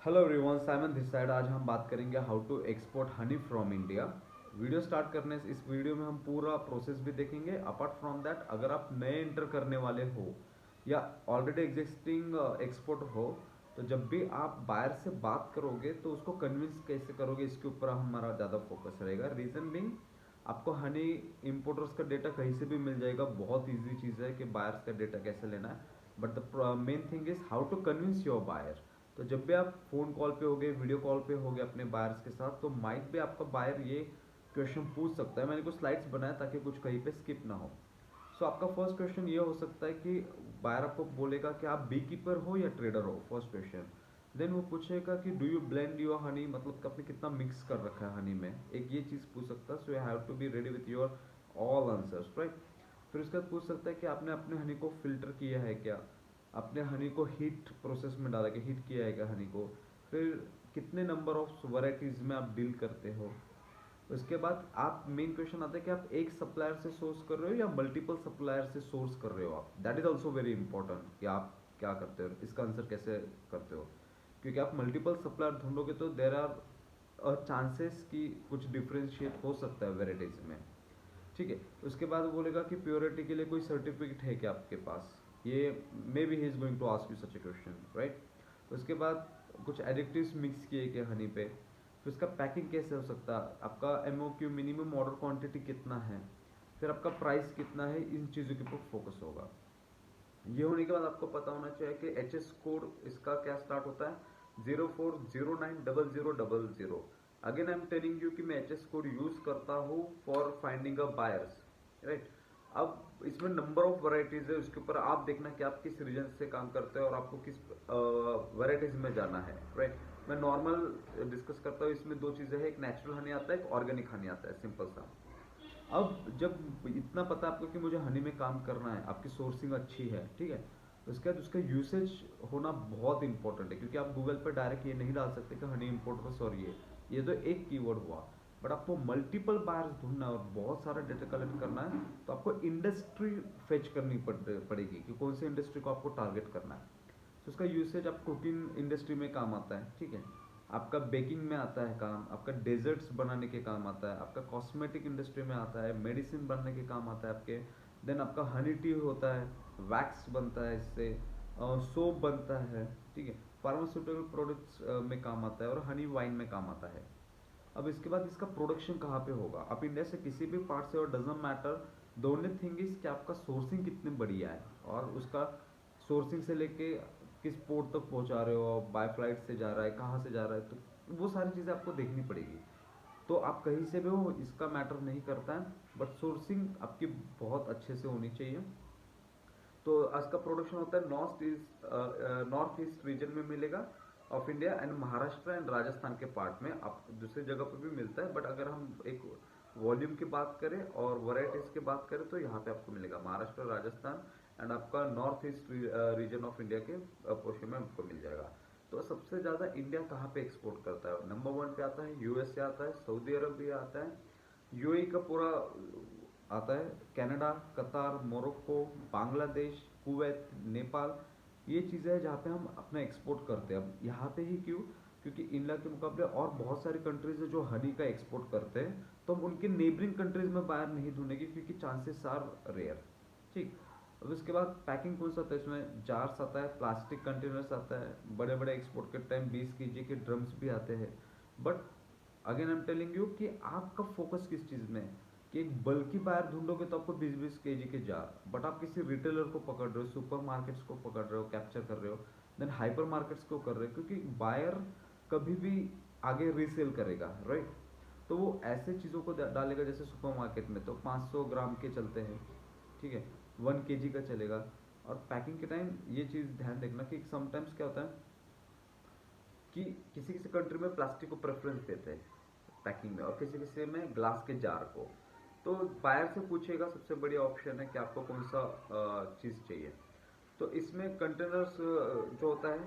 Hello everyone, Simon this side. आज हम बात करेंगे how to export honey from India. Video start करने से इस वीडियो में हम पूरा प्रोसेस भी देखेंगे। अपार्ट फ्रॉम दैट, अगर आप नए एंटर करने वाले हो या ऑलरेडी एग्जिस्टिंग एक्सपोर्ट हो, तो जब भी आप बायर से बात करोगे तो उसको कन्विंस कैसे करोगे, इसके ऊपर हमारा ज़्यादा फोकस रहेगा। रीज़न बिंग, आपको हनी इम्पोर्टर्स का डेटा कहीं से भी मिल जाएगा। बहुत ईजी चीज़ है कि बायर्स का डेटा कैसे लेना है, but the main thing is how to convince your buyer. तो जब भी आप फोन कॉल पे होगे, वीडियो कॉल पे होगे अपने बायर्स के साथ, तो माइट भी आपका बायर ये क्वेश्चन पूछ सकता है। मैंने कुछ स्लाइड्स बनाया ताकि कुछ कहीं पे स्किप ना हो। सो आपका फर्स्ट क्वेश्चन ये हो सकता है कि बायर आपको बोलेगा कि आप बी कीपर हो या ट्रेडर हो, फर्स्ट क्वेश्चन। देन वो पूछेगा कि do you blend your honey, मतलब कि आपने कितना मिक्स कर रखा है हनी में, एक ये चीज़ पूछ सकता है। So you have to be ready with your all answers, right. फिर उसके बाद पूछ सकता है कि आपने अपने हनी को फिल्टर किया है क्या, अपने हनी को हीट प्रोसेस में डाला के हीट किया है क्या हनी को, फिर कितने नंबर ऑफ वैरायटीज़ में आप डील करते हो। उसके बाद आप मेन क्वेश्चन आता है कि आप एक सप्लायर से सोर्स कर रहे हो या मल्टीपल सप्लायर से सोर्स कर रहे हो। आप that is also very important कि आप क्या करते हो, इसका आंसर कैसे करते हो। क्योंकि आप मल्टीपल सप्लायर ढूंढोगे तो देर आर चांसेस कि कुछ डिफ्रेंशिएट हो सकता है वेराइटीज में। ठीक है। उसके बाद वो बोलेगा कि प्योरिटी के लिए कोई सर्टिफिकेट है क्या आपके पास, ये maybe he is going to ask you such a question, right. उसके बाद कुछ एडिक्टिव्स मिक्स किए क्या हनी पे, फिर उसका पैकिंग कैसे हो सकता है, आपका एमओक्यू मिनिमम ऑर्डर क्वांटिटी कितना है, फिर आपका प्राइस कितना है, इन चीज़ों के ऊपर फोकस होगा। ये होने के बाद आपको पता होना चाहिए कि एच एस कोड इसका क्या स्टार्ट होता है, 04090000। Again I am telling you कि मैं एच एस कोड यूज करता हूँ for finding a buyers, right. अब इसमें नंबर ऑफ वैरायटीज है, उसके ऊपर आप देखना कि आप किस रीजन से काम करते हो और आपको किस वैरायटीज में जाना है, राइट। मैं नॉर्मल डिस्कस करता हूँ। इसमें दो चीजें हैं, एक नेचुरल हनी आता है, एक ऑर्गेनिक हनी आता है, सिंपल सा। अब जब इतना पता आपको कि मुझे हनी में काम करना है, आपकी सोर्सिंग अच्छी है, ठीक है, उसके बाद उसका यूसेज होना बहुत इंपॉर्टेंट है। क्योंकि आप गूगल पर डायरेक्ट ये नहीं डाल सकते कि हनी इम्पोर्टर्स, और ये तो एक कीवर्ड हुआ। बट आपको मल्टीपल बायर्स ढूंढना है और बहुत सारा डेटा कलेक्ट करना है, तो आपको इंडस्ट्री फेच करनी पड़ेगी कि कौन सी इंडस्ट्री को आपको टारगेट करना है। तो उसका यूसेज आप कुकिंग इंडस्ट्री में काम आता है, ठीक है, आपका बेकिंग में आता है काम, आपका डेजर्ट्स बनाने के काम आता है, आपका कॉस्मेटिक इंडस्ट्री में आता है, मेडिसिन बनने के काम आता है आपके। देन आपका हनी टी होता है, वैक्स बनता है इससे, सोप बनता है, ठीक है, फार्मास्यूटिकल प्रोडक्ट्स में काम आता है, और हनी वाइन में काम आता है। अब इसके बाद इसका प्रोडक्शन कहाँ पे होगा, आप इंडिया से किसी भी पार्ट से, और doesn't matter. The only thing is कि आपका सोर्सिंग कितनी बढ़िया है, और उसका सोर्सिंग से लेके किस पोर्ट तक पहुंचा रहे हो, बाय फ्लाइट से जा रहा है, कहाँ से जा रहा है, तो वो सारी चीज़ें आपको देखनी पड़ेगी। तो आप कहीं से भी हो, इसका मैटर नहीं करता है, बट सोर्सिंग आपकी बहुत अच्छे से होनी चाहिए। तो आज का प्रोडक्शन होता है नॉर्थ ईस्ट रीजन में मिलेगा of India, and Maharashtra and Rajasthan के पार्ट में। आप दूसरी जगह पर भी मिलता है, बट अगर हम एक वॉल्यूम की बात करें और वैरायटीज की बात करें, तो यहाँ पे आपको मिलेगा महाराष्ट्र, राजस्थान एंड आपका north east region of India के पोर्शन में आपको मिल जाएगा। तो सबसे ज़्यादा इंडिया कहाँ पे एक्सपोर्ट करता है, नंबर वन पे आता है यूएसए, आता है सऊदी अरबिया, आता है यूएई का पूरा आता है, कनाडा, कतार, मोरक्को, बांग्लादेश, कुवैत, नेपाल। ये चीज़ें हैं जहाँ पे हम अपना एक्सपोर्ट करते हैं। अब यहाँ पे ही क्यों, क्योंकि इंडिया के मुकाबले और बहुत सारी कंट्रीज है जो हनी का एक्सपोर्ट करते हैं, तो हम उनके नेबरिंग कंट्रीज में बाहर नहीं ढूंढेंगे क्योंकि चांसेस आर रेयर, ठीक। अब उसके बाद पैकिंग कौन सा आता है, इसमें जार्स आता है, प्लास्टिक कंटेनर्स आता है, बड़े बड़े एक्सपोर्ट के टाइम 20 kg के ड्रम्स भी आते हैं। But again I am telling you कि आपका फोकस किस चीज़ में है, कि एक बल्कि बायर ढूंढोगे तो आपको 20-20 kg के जार, बट आप किसी रिटेलर को पकड़ रहे हो, सुपर मार्केट्स को पकड़ रहे हो, कैप्चर कर रहे हो, देन हाइपर मार्केट्स को कर रहे हो, क्योंकि बायर कभी भी आगे रीसेल करेगा, राइट। तो वो ऐसे चीज़ों को डालेगा, जैसे सुपर मार्केट में तो 500 ग्राम के चलते हैं, ठीक है, 1 kg का चलेगा। और पैकिंग के टाइम ये चीज़ ध्यान देखना कि समटाइम्स क्या होता है कि किसी किसी कंट्री में प्लास्टिक को प्रेफरेंस देते हैं पैकिंग में, और किसी किसी में ग्लास के जार को। तो बायर से पूछेगा, सबसे बढ़िया ऑप्शन है कि आपको कौन सा चीज़ चाहिए। तो इसमें कंटेनर्स जो होता है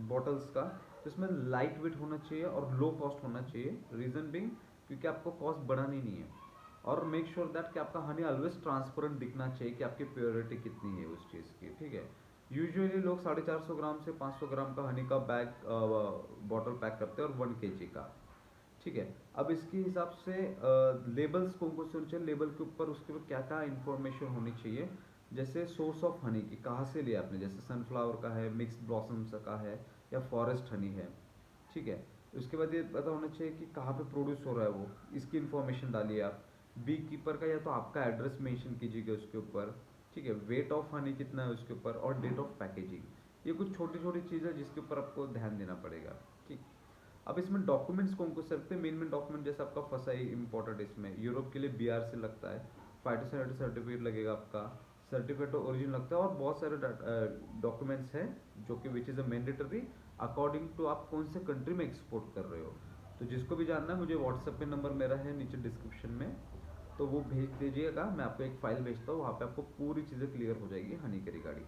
बॉटल्स का, तो इसमें लाइट वेट होना चाहिए और लो कॉस्ट होना चाहिए। रीज़न बिंग, क्योंकि आपको कॉस्ट बढ़ानी नहीं है। और मेक श्योर दैट कि आपका हनी ऑलवेज ट्रांसपेरेंट दिखना चाहिए कि आपकी प्योरिटी कितनी है उस चीज़ की, ठीक है। यूजुअली लोग 450 ग्राम से 500 ग्राम का हनी का बैग बॉटल पैक करते हैं और 1 kg का। ठीक है, अब इसके हिसाब से लेबल्स कौन कौन से होने चाहिए, लेबल के ऊपर उसके ऊपर क्या क्या इंफॉर्मेशन होनी चाहिए, जैसे सोर्स ऑफ हनी की कहाँ से लिया आपने, जैसे सनफ्लावर का है, मिक्स्ड ब्लॉसम्स का है, या फॉरेस्ट हनी है। ठीक है, उसके बाद ये पता होना चाहिए कि कहाँ पे प्रोड्यूस हो रहा है वो, इसकी इन्फॉर्मेशन डालिए आप। बी कीपर का या तो आपका एड्रेस मेंशन कीजिएगा उसके ऊपर। ठीक है, वेट ऑफ हनी कितना है उसके ऊपर, और डेट ऑफ पैकेजिंग। ये कुछ छोटी छोटी चीज़ है जिसके ऊपर आपको ध्यान देना पड़ेगा। ठीक, अब इसमें डॉक्यूमेंट्स कौन कौन से लगते हैं, मेन डॉक्यूमेंट जैसे आपका फसाई इंपॉर्टेंट इसमें, यूरोप के लिए BRC लगता है, फाइटोसैनिटरी सर्टिफिकेट लगेगा आपका, सर्टिफिकेट ऑफ ओरिजिन लगता है, और बहुत सारे डॉक्यूमेंट्स हैं जो कि which is a mandatory according to आप कौन से कंट्री में एक्सपोर्ट कर रहे हो। तो जिसको भी जानना है मुझे व्हाट्सएप पे नंबर मेरा है नीचे डिस्क्रिप्शन में, तो वो भेज दीजिएगा, मैं आपको एक फाइल भेजता हूँ, वहाँ पे आपको पूरी चीज़ें क्लियर हो जाएगी हनी के रिगार्डिंग।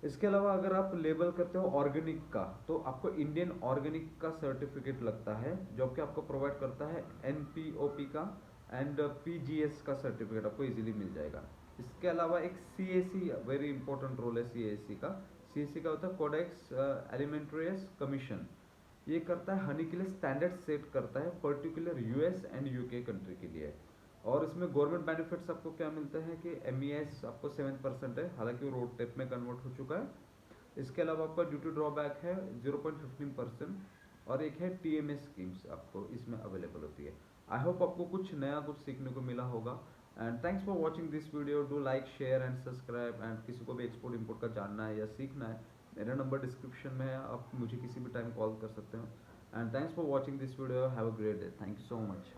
इसके अलावा अगर आप लेबल करते हो ऑर्गेनिक का, तो आपको इंडियन ऑर्गेनिक का सर्टिफिकेट लगता है, जो कि आपको प्रोवाइड करता है NPOP का, एंड PGS का सर्टिफिकेट आपको इजीली मिल जाएगा। इसके अलावा एक CAC, वेरी इंपॉर्टेंट रोल है CAC का। CAC का होता है कोडेक्स एलिमेंट्रियस कमीशन। ये करता है हनी के लिए स्टैंडर्ड सेट करता है, particular US and UK country के लिए। और इसमें गवर्नमेंट बेनिफिट्स आपको क्या मिलते हैं कि MES आपको 7% है, हालांकि वो रोड टेप में कन्वर्ट हो चुका है। इसके अलावा आपका ड्यूटी ड्रॉबैक है 0.15%, और एक है TMS स्कीम्स आपको इसमें अवेलेबल होती है। आई होप आपको कुछ नया कुछ सीखने को मिला होगा, and thanks for watching this video. Do like, share and subscribe, and किसी को भी एक्सपोर्ट इम्पोर्ट का जानना है या सीखना है, मेरा नंबर डिस्क्रिप्शन में है, आप मुझे किसी भी टाइम कॉल कर सकते हो। And thanks for watching this video, have a great day, thank you so much.